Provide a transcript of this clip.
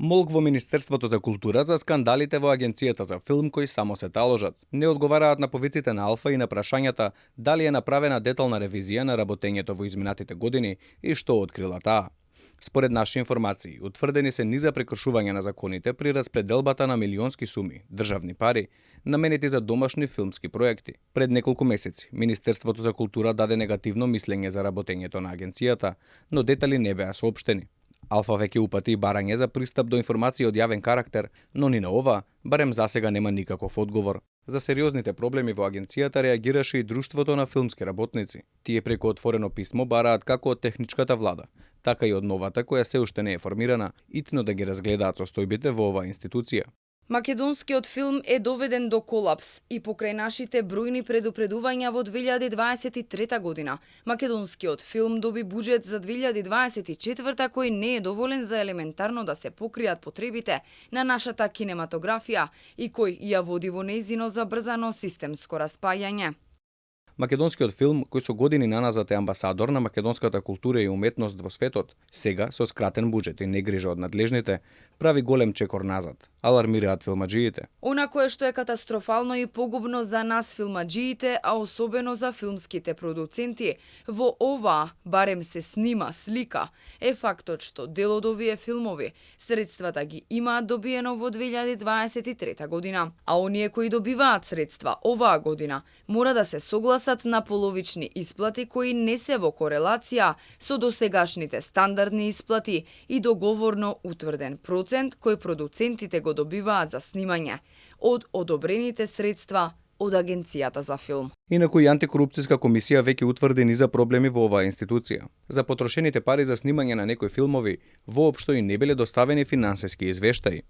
Молк во Министерството за култура за скандалите во Агенцијата за филм кои само се таложат. Не одговараат на повиците на Алфа и на прашањата дали е направена детална ревизија на работењето во изминатите години и што открила таа. Според наши информации, утврдени се низа прекршувања на законите при распределбата на милионски суми, државни пари, наменети за домашни филмски проекти. Пред неколку месеци, Министерството за култура даде негативно мислење за работењето на агенцијата, но детали не беа соопштени. Алфа веќе упати барање за пристап до информации од јавен карактер, но ни на ова, барем засега нема никаков одговор. За сериозните проблеми во агенцијата реагираше и Друштвото на филмски работници. Тие преку отворено писмо бараат како од техничката влада, така и од новата која се уште не е формирана, итно да ги разгледаат состојбите во оваа институција. Македонскиот филм е доведен до колапс и покрај нашите бројни предупредувања во 2023 година, македонскиот филм доби буџет за 2024 кој не е доволен за елементарно да се покријат потребите на нашата кинематографија и кој ја води во нејзино забрзано системско распајање. Македонскиот филм, кој со години наназад е амбасадор на македонската култура и уметност во светот, сега со скратен буџет и негрижа од надлежните, прави голем чекор назад, алармираат филмаџиите. Она кое што е катастрофално и погубно за нас филмаџиите, а особено за филмските продуценти, во ова барем се снима слика, е фактот што дел од овие филмови средствата ги имаат добиено во 2023 година, а оние кои добиваат средства оваа година мора да се согласат на половични исплати кои не се во корелација со досегашните стандардни исплати и договорно утврден процент кој продуцентите го добиваат за снимање од одобрените средства од Агенцијата за филм. Инаку и антикорупцијска комисија веќе утврди низа проблеми во оваа институција. За потрошените пари за снимање на некои филмови воопшто и не биле доставени финансиски извештаи.